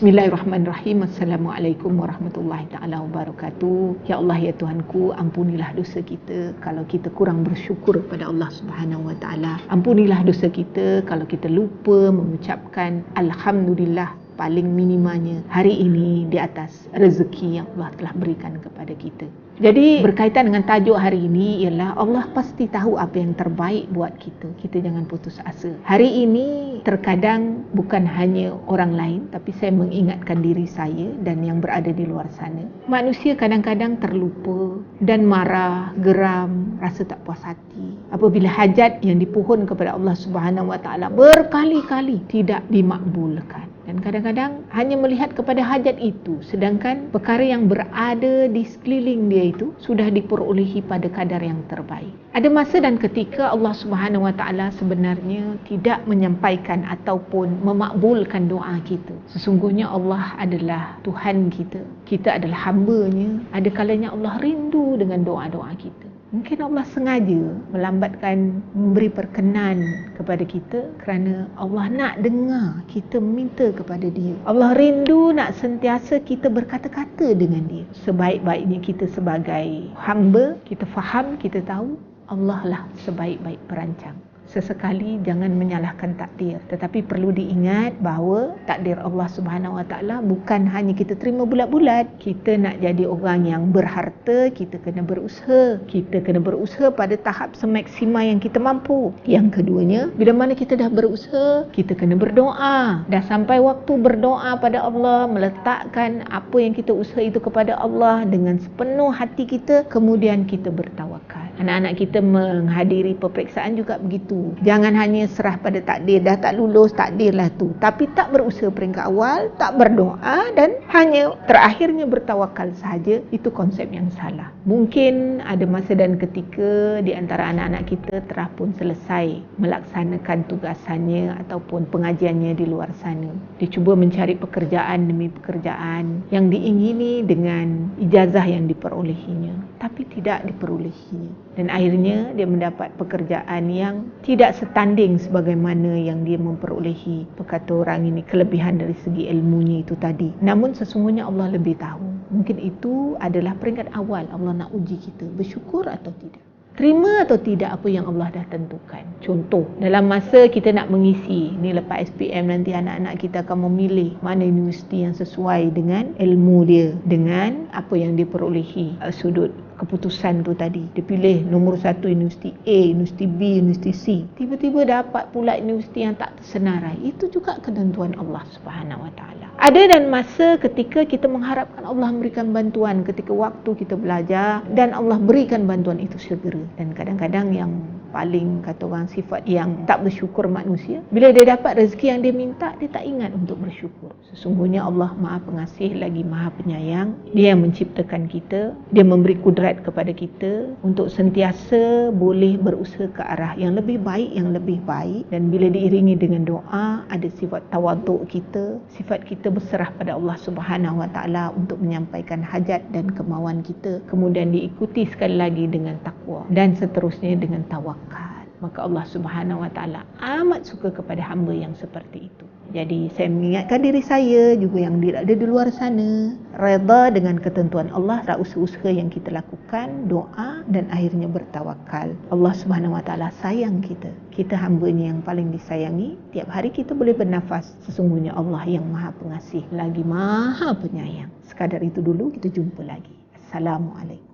Bismillahirrahmanirrahim. Assalamualaikum warahmatullahi ta'ala wabarakatuh. Ya Allah, ya Tuhanku, ampunilah dosa kita kalau kita kurang bersyukur kepada Allah Subhanahu wa ta'ala. Ampunilah dosa kita kalau kita lupa mengucapkan Alhamdulillah paling minimanya hari ini di atas rezeki yang Allah telah berikan kepada kita. Jadi berkaitan dengan tajuk hari ini ialah Allah pasti tahu apa yang terbaik buat kita. Kita jangan putus asa. Hari ini terkadang bukan hanya orang lain, tapi saya mengingatkan diri saya dan yang berada di luar sana. Manusia kadang-kadang terlupa dan marah, geram, rasa tak puas hati apabila hajat yang dipohon kepada Allah Subhanahu wa ta'ala berkali-kali tidak dimakbulkan. Dan kadang-kadang hanya melihat kepada hajat itu, sedangkan perkara yang berada di sekeliling dia itu sudah diperolehi pada kadar yang terbaik. Ada masa dan ketika Allah Subhanahu wa ta'ala sebenarnya tidak menyampaikan ataupun memakbulkan doa kita. Sesungguhnya Allah adalah Tuhan kita. Kita adalah hamba-Nya. Ada kalanya Allah rindu dengan doa-doa kita. Mungkin Allah sengaja melambatkan memberi perkenan kepada kita kerana Allah nak dengar kita minta kepada Dia. Allah rindu nak sentiasa kita berkata-kata dengan Dia. Sebaik-baiknya kita sebagai hamba, kita faham, kita tahu Allah lah sebaik-baik perancang. Sesekali jangan menyalahkan takdir, tetapi perlu diingat bahawa takdir Allah Subhanahu wa ta'ala bukan hanya kita terima bulat-bulat. Kita nak jadi orang yang berharta, kita kena berusaha. Kita kena berusaha pada tahap semaksima yang kita mampu. Yang keduanya, bila mana kita dah berusaha, kita kena berdoa. Dah sampai waktu berdoa pada Allah, meletakkan apa yang kita usaha itu kepada Allah dengan sepenuh hati kita, kemudian kita bertawakal. Anak-anak kita menghadiri peperiksaan juga begitu. Jangan hanya serah pada takdir, dah tak lulus, takdirlah tu. Tapi tak berusaha peringkat awal, tak berdoa dan hanya terakhirnya bertawakal sahaja. Itu konsep yang salah. Mungkin ada masa dan ketika di antara anak-anak kita telah pun selesai melaksanakan tugasannya ataupun pengajiannya di luar sana. Dia cuba mencari pekerjaan demi pekerjaan yang diingini dengan ijazah yang diperolehinya, tapi tidak diperolehinya. Dan akhirnya dia mendapat pekerjaan yang tidak setanding sebagaimana yang dia memperolehi. Berkata orang ini kelebihan dari segi ilmunya itu tadi. Namun sesungguhnya Allah lebih tahu. Mungkin itu adalah peringkat awal Allah nak uji kita, bersyukur atau tidak, terima atau tidak apa yang Allah dah tentukan. Contoh, dalam masa kita nak mengisi, ni lepas SPM nanti anak-anak kita akan memilih mana universiti yang sesuai dengan ilmu dia, dengan apa yang dia perolehi sudut keputusan tu tadi. Dia pilih nombor 1 universiti A, universiti B, universiti C. Tiba-tiba dapat pula universiti yang tak tersenarai. Itu juga ketentuan Allah Subhanahu wa ta'ala. Ada dan masa ketika kita mengharapkan Allah memberikan bantuan ketika waktu kita belajar dan Allah berikan bantuan itu segera. Dan kadang-kadang yang paling kata orang sifat yang tak bersyukur manusia, bila dia dapat rezeki yang dia minta, dia tak ingat untuk bersyukur. Sesungguhnya Allah Maha Pengasih lagi Maha Penyayang. Dia yang menciptakan kita, Dia memberi kudrat kepada kita untuk sentiasa boleh berusaha ke arah yang lebih baik, yang lebih baik. Dan bila diiringi dengan doa, ada sifat tawaduk kita, sifat kita berserah pada Allah Subhanahu wa ta'ala untuk menyampaikan hajat dan kemauan kita, kemudian diikuti sekali lagi dengan takwa dan seterusnya dengan tawakal. Maka Allah Subhanahu wa ta'ala amat suka kepada hamba yang seperti itu. Jadi saya mengingatkan diri saya juga yang ada di luar sana, redha dengan ketentuan Allah, usaha-usaha yang kita lakukan, doa dan akhirnya bertawakal. Allah Subhanahu wa ta'ala sayang kita. Kita hamba-Nya yang paling disayangi. Tiap hari kita boleh bernafas. Sesungguhnya Allah yang Maha Pengasih lagi Maha Penyayang. Sekadar itu dulu, kita jumpa lagi. Assalamualaikum.